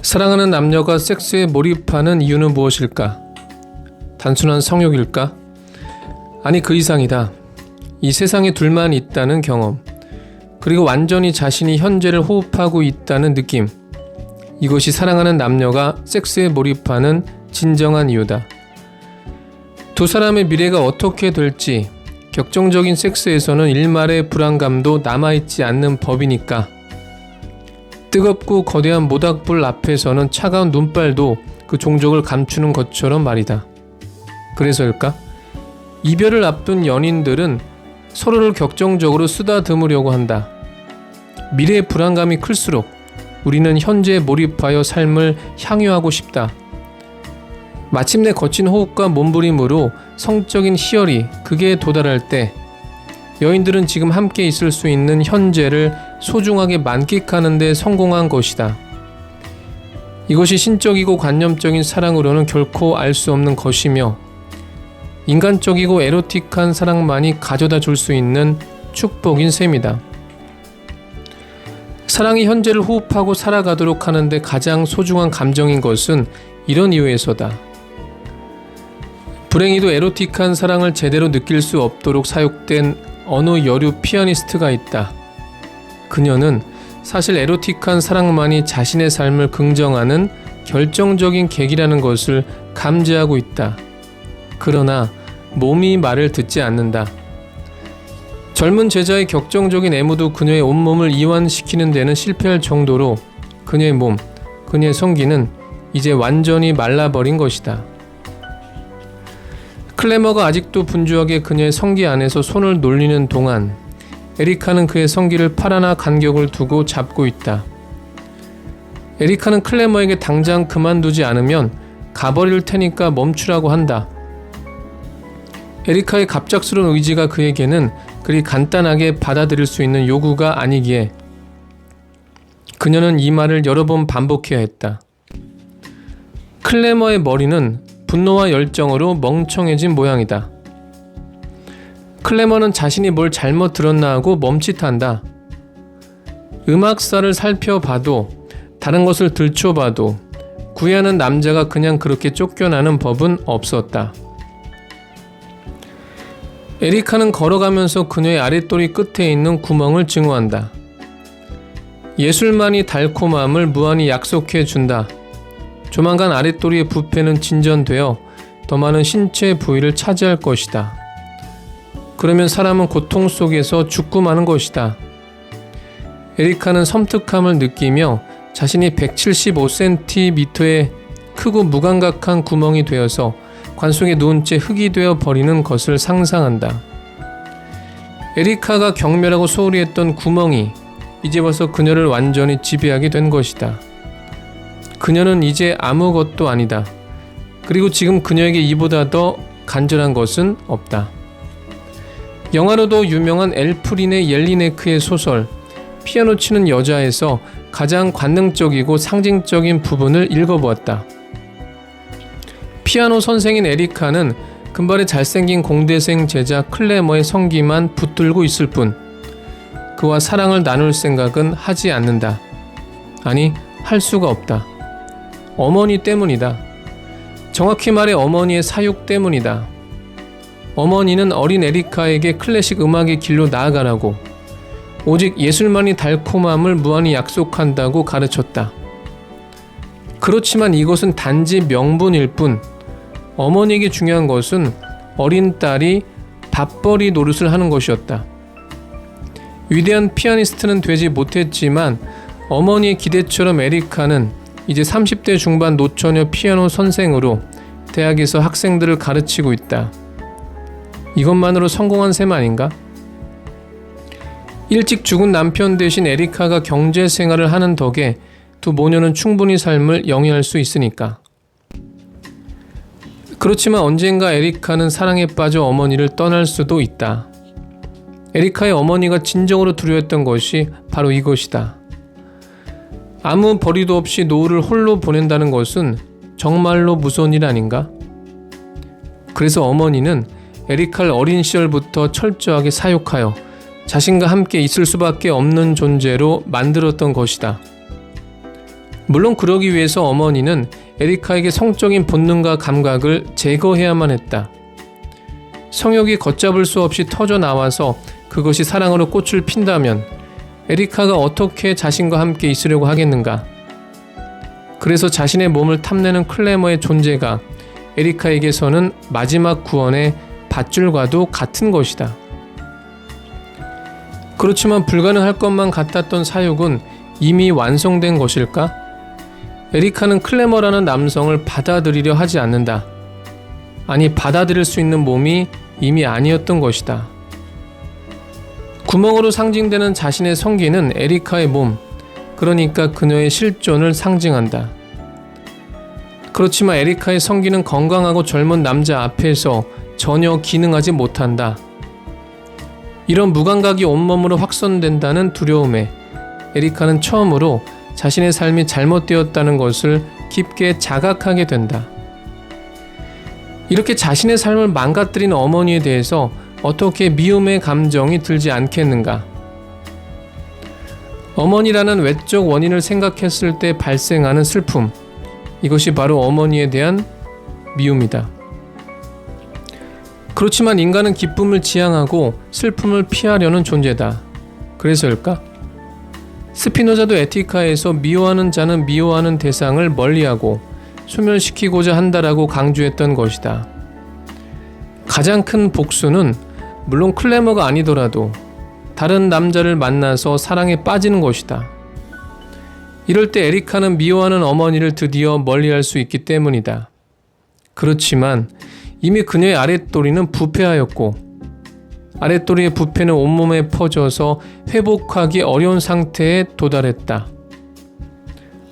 사랑하는 남녀가 섹스에 몰입하는 이유는 무엇일까? 단순한 성욕일까? 아니, 그 이상이다. 이 세상에 둘만 있다는 경험, 그리고 완전히 자신이 현재를 호흡하고 있다는 느낌. 이것이 사랑하는 남녀가 섹스에 몰입하는 진정한 이유다. 두 사람의 미래가 어떻게 될지, 격정적인 섹스에서는 일말의 불안감도 남아있지 않는 법이니까. 뜨겁고 거대한 모닥불 앞에서는 차가운 눈발도 그 종족을 감추는 것처럼 말이다. 그래서일까? 이별을 앞둔 연인들은 서로를 격정적으로 쓰다듬으려고 한다. 미래의 불안감이 클수록 우리는 현재에 몰입하여 삶을 향유하고 싶다. 마침내 거친 호흡과 몸부림으로 성적인 희열이 극에 도달할 때 여인들은 지금 함께 있을 수 있는 현재를 소중하게 만끽하는 데 성공한 것이다. 이것이 신적이고 관념적인 사랑으로는 결코 알 수 없는 것이며 인간적이고 에로틱한 사랑만이 가져다 줄 수 있는 축복인 셈이다. 사랑이 현재를 호흡하고 살아가도록 하는데 가장 소중한 감정인 것은 이런 이유에서다. 불행히도 에로틱한 사랑을 제대로 느낄 수 없도록 사육된 어느 여류 피아니스트가 있다. 그녀는 사실 에로틱한 사랑만이 자신의 삶을 긍정하는 결정적인 계기라는 것을 감지하고 있다. 그러나 몸이 말을 듣지 않는다. 젊은 제자의 격정적인 애무도 그녀의 온몸을 이완시키는 데는 실패할 정도로 그녀의 몸, 그녀의 성기는 이제 완전히 말라버린 것이다. 클레머가 아직도 분주하게 그녀의 성기 안에서 손을 놀리는 동안 에리카는 그의 성기를 팔 하나 간격을 두고 잡고 있다. 에리카는 클레머에게 당장 그만두지 않으면 가버릴 테니까 멈추라고 한다. 에리카의 갑작스러운 의지가 그에게는 그리 간단하게 받아들일 수 있는 요구가 아니기에 그녀는 이 말을 여러 번 반복해야 했다. 클레머의 머리는 분노와 열정으로 멍청해진 모양이다. 클레머는 자신이 뭘 잘못 들었나 하고 멈칫한다. 음악사를 살펴봐도 다른 것을 들춰봐도 구애하는 남자가 그냥 그렇게 쫓겨나는 법은 없었다. 에리카는 걸어가면서 그녀의 아랫도리 끝에 있는 구멍을 증오한다. 예술만이 달콤함을 무한히 약속해 준다. 조만간 아랫도리의 부패는 진전되어 더 많은 신체 부위를 차지할 것이다. 그러면 사람은 고통 속에서 죽고 마는 것이다. 에리카는 섬뜩함을 느끼며 자신이 175cm의 크고 무감각한 구멍이 되어서 관 속에 누운 채 흙이 되어 버리는 것을 상상한다. 에리카가 경멸하고 소홀히 했던 구멍이 이제 벌써 그녀를 완전히 지배하게 된 것이다. 그녀는 이제 아무것도 아니다. 그리고 지금 그녀에게 이보다 더 간절한 것은 없다. 영화로도 유명한 엘프린의 옐리네크의 소설 피아노 치는 여자에서 가장 관능적이고 상징적인 부분을 읽어보았다. 피아노 선생인 에리카는 금발의 잘생긴 공대생 제자 클레머의 성기만 붙들고 있을 뿐 그와 사랑을 나눌 생각은 하지 않는다. 아니, 할 수가 없다. 어머니 때문이다. 정확히 말해 어머니의 사육 때문이다. 어머니는 어린 에리카에게 클래식 음악의 길로 나아가라고 오직 예술만이 달콤함을 무한히 약속한다고 가르쳤다. 그렇지만 이것은 단지 명분일 뿐 어머니에게 중요한 것은 어린 딸이 밥벌이 노릇을 하는 것이었다. 위대한 피아니스트는 되지 못했지만 어머니의 기대처럼 에리카는 이제 30대 중반 노처녀 피아노 선생으로 대학에서 학생들을 가르치고 있다. 이것만으로 성공한 셈 아닌가? 일찍 죽은 남편 대신 에리카가 경제 생활을 하는 덕에 두 모녀는 충분히 삶을 영위할 수 있으니까. 그렇지만 언젠가 에리카는 사랑에 빠져 어머니를 떠날 수도 있다. 에리카의 어머니가 진정으로 두려웠던 것이 바로 이것이다. 아무 벌이도 없이 노후를 홀로 보낸다는 것은 정말로 무서운 일 아닌가? 그래서 어머니는 에리카를 어린 시절부터 철저하게 사육하여 자신과 함께 있을 수밖에 없는 존재로 만들었던 것이다. 물론 그러기 위해서 어머니는 에리카에게 성적인 본능과 감각을 제거해야만 했다. 성욕이 걷잡을 수 없이 터져 나와서 그것이 사랑으로 꽃을 핀다면 에리카가 어떻게 자신과 함께 있으려고 하겠는가? 그래서 자신의 몸을 탐내는 클레머의 존재가 에리카에게서는 마지막 구원의 밧줄과도 같은 것이다. 그렇지만 불가능할 것만 같았던 사육은 이미 완성된 것일까? 에리카는 클레머라는 남성을 받아들이려 하지 않는다. 아니, 받아들일 수 있는 몸이 이미 아니었던 것이다. 구멍으로 상징되는 자신의 성기는 에리카의 몸, 그러니까 그녀의 실존을 상징한다. 그렇지만 에리카의 성기는 건강하고 젊은 남자 앞에서 전혀 기능하지 못한다. 이런 무감각이 온몸으로 확산된다는 두려움에 에리카는 처음으로 자신의 삶이 잘못되었다는 것을 깊게 자각하게 된다. 이렇게 자신의 삶을 망가뜨린 어머니에 대해서 어떻게 미움의 감정이 들지 않겠는가? 어머니라는 외적 원인을 생각했을 때 발생하는 슬픔, 이것이 바로 어머니에 대한 미움이다. 그렇지만 인간은 기쁨을 지향하고 슬픔을 피하려는 존재다. 그래서일까? 스피노자도 에티카에서 미워하는 자는 미워하는 대상을 멀리하고 소멸시키고자 한다라고 강조했던 것이다. 가장 큰 복수는 물론 클레머가 아니더라도 다른 남자를 만나서 사랑에 빠지는 것이다. 이럴 때 에리카는 미워하는 어머니를 드디어 멀리할 수 있기 때문이다. 그렇지만 이미 그녀의 아랫도리는 부패하였고 아랫도리의 부패는 온몸에 퍼져서 회복하기 어려운 상태에 도달했다.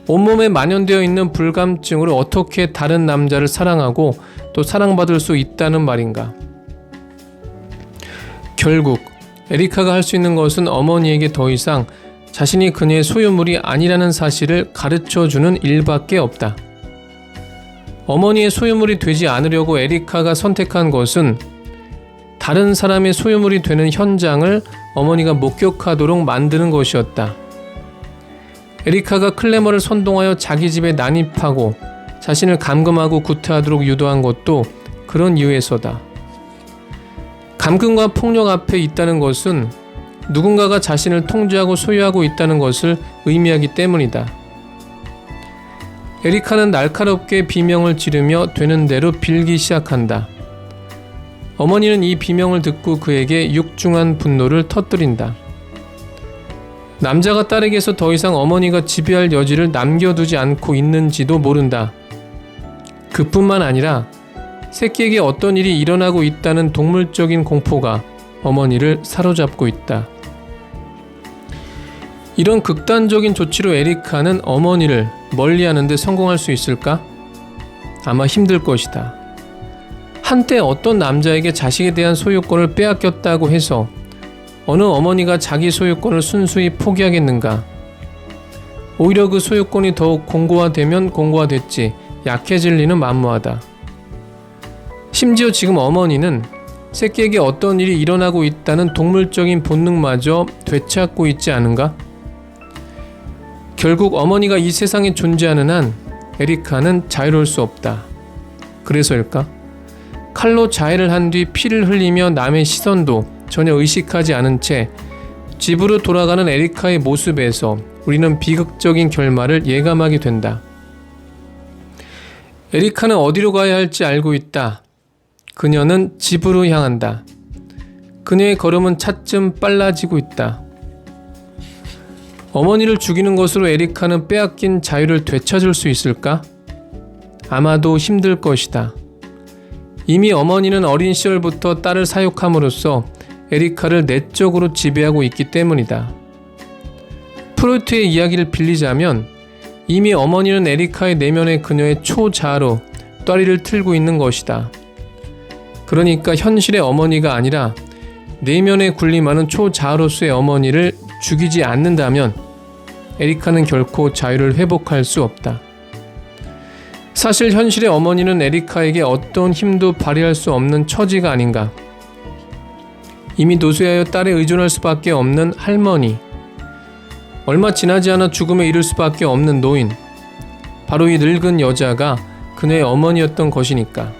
온몸에 만연되어 있는 불감증으로 어떻게 다른 남자를 사랑하고 또 사랑받을 수 있다는 말인가? 결국 에리카가 할 수 있는 것은 어머니에게 더 이상 자신이 그녀의 소유물이 아니라는 사실을 가르쳐주는 일밖에 없다. 어머니의 소유물이 되지 않으려고 에리카가 선택한 것은 다른 사람의 소유물이 되는 현장을 어머니가 목격하도록 만드는 것이었다. 에리카가 클레머를 선동하여 자기 집에 난입하고 자신을 감금하고 구타하도록 유도한 것도 그런 이유에서다. 감금과 폭력 앞에 있다는 것은 누군가가 자신을 통제하고 소유하고 있다는 것을 의미하기 때문이다. 에리카는 날카롭게 비명을 지르며 되는 대로 빌기 시작한다. 어머니는 이 비명을 듣고 그에게 육중한 분노를 터뜨린다. 남자가 딸에게서 더 이상 어머니가 지배할 여지를 남겨두지 않고 있는지도 모른다. 그뿐만 아니라 새끼에게 어떤 일이 일어나고 있다는 동물적인 공포가 어머니를 사로잡고 있다. 이런 극단적인 조치로 에리카는 어머니를 멀리하는 데 성공할 수 있을까? 아마 힘들 것이다. 한때 어떤 남자에게 자식에 대한 소유권을 빼앗겼다고 해서 어느 어머니가 자기 소유권을 순수히 포기하겠는가? 오히려 그 소유권이 더욱 공고화되면 공고화됐지 약해질 리는 만무하다. 심지어 지금 어머니는 새끼에게 어떤 일이 일어나고 있다는 동물적인 본능마저 되찾고 있지 않은가? 결국 어머니가 이 세상에 존재하는 한 에리카는 자유로울 수 없다. 그래서일까? 칼로 자해를 한 뒤 피를 흘리며 남의 시선도 전혀 의식하지 않은 채 집으로 돌아가는 에리카의 모습에서 우리는 비극적인 결말을 예감하게 된다. 에리카는 어디로 가야 할지 알고 있다. 그녀는 집으로 향한다. 그녀의 걸음은 차츰 빨라지고 있다. 어머니를 죽이는 것으로 에리카는 빼앗긴 자유를 되찾을 수 있을까? 아마도 힘들 것이다. 이미 어머니는 어린 시절부터 딸을 사육함으로써 에리카를 내적으로 지배하고 있기 때문이다. 프로이트의 이야기를 빌리자면 이미 어머니는 에리카의 내면의 그녀의 초자아로 또리를 틀고 있는 것이다. 그러니까 현실의 어머니가 아니라 내면에 군림하는 초자아로서의 어머니를 죽이지 않는다면 에리카는 결코 자유를 회복할 수 없다. 사실 현실의 어머니는 에리카에게 어떤 힘도 발휘할 수 없는 처지가 아닌가. 이미 노쇠하여 딸에 의존할 수밖에 없는 할머니, 얼마 지나지 않아 죽음에 이를 수밖에 없는 노인, 바로 이 늙은 여자가 그녀의 어머니였던 것이니까.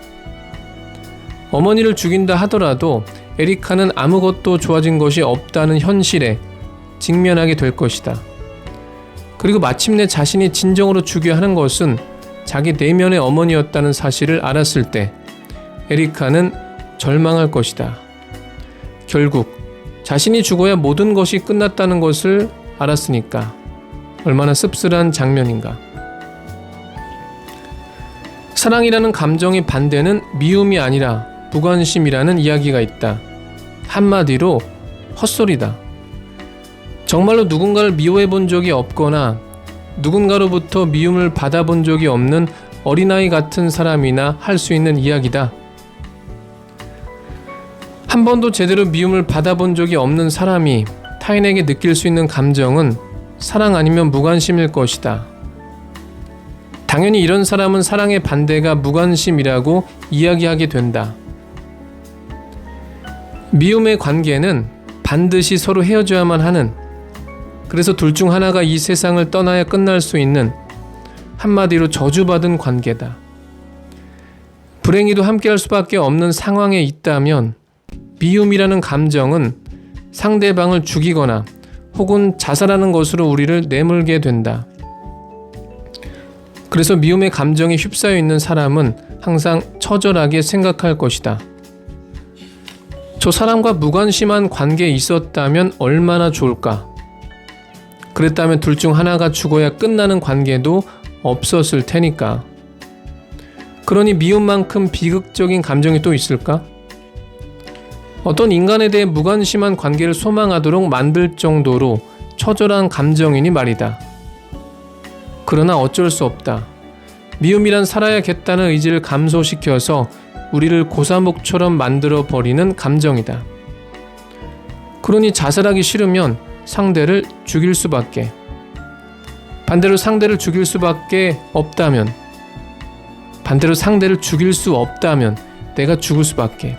어머니를 죽인다 하더라도 에리카는 아무것도 좋아진 것이 없다는 현실에 직면하게 될 것이다. 그리고 마침내 자신이 진정으로 죽여야 하는 것은 자기 내면의 어머니였다는 사실을 알았을 때 에리카는 절망할 것이다. 결국 자신이 죽어야 모든 것이 끝났다는 것을 알았으니까. 얼마나 씁쓸한 장면인가. 사랑이라는 감정의 반대는 미움이 아니라 무관심이라는 이야기가 있다. 한마디로 헛소리다. 정말로 누군가를 미워해 본 적이 없거나 누군가로부터 미움을 받아본 적이 없는 어린아이 같은 사람이나 할 수 있는 이야기다. 한 번도 제대로 미움을 받아본 적이 없는 사람이 타인에게 느낄 수 있는 감정은 사랑 아니면 무관심일 것이다. 당연히 이런 사람은 사랑의 반대가 무관심이라고 이야기하게 된다. 미움의 관계는 반드시 서로 헤어져야만 하는, 그래서 둘 중 하나가 이 세상을 떠나야 끝날 수 있는, 한마디로 저주받은 관계다. 불행히도 함께할 수밖에 없는 상황에 있다면 미움이라는 감정은 상대방을 죽이거나 혹은 자살하는 것으로 우리를 내몰게 된다. 그래서 미움의 감정에 휩싸여 있는 사람은 항상 처절하게 생각할 것이다. 저 사람과 무관심한 관계에 있었다면 얼마나 좋을까? 그랬다면 둘 중 하나가 죽어야 끝나는 관계도 없었을 테니까. 그러니 미움만큼 비극적인 감정이 또 있을까? 어떤 인간에 대해 무관심한 관계를 소망하도록 만들 정도로 처절한 감정이니 말이다. 그러나 어쩔 수 없다. 미움이란 살아야겠다는 의지를 감소시켜서 우리를 고사목처럼 만들어버리는 감정이다. 그러니 자살하기 싫으면 상대를 죽일 수밖에. 반대로 상대를 죽일 수밖에 없다면, 반대로 상대를 죽일 수 없다면 내가 죽을 수밖에.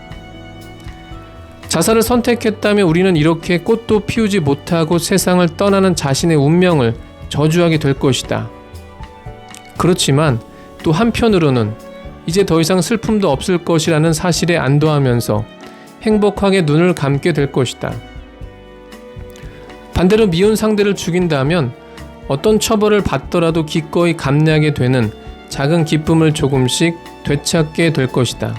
자살을 선택했다면 우리는 이렇게 꽃도 피우지 못하고 세상을 떠나는 자신의 운명을 저주하게 될 것이다. 그렇지만 또 한편으로는 이제 더 이상 슬픔도 없을 것이라는 사실에 안도하면서 행복하게 눈을 감게 될 것이다. 반대로 미운 상대를 죽인다면 어떤 처벌을 받더라도 기꺼이 감내하게 되는 작은 기쁨을 조금씩 되찾게 될 것이다.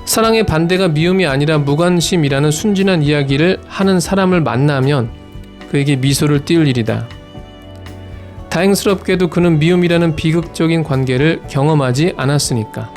사랑의 반대가 미움이 아니라 무관심이라는 순진한 이야기를 하는 사람을 만나면 그에게 미소를 띄울 일이다. 다행스럽게도 그는 미움이라는 비극적인 관계를 경험하지 않았으니까.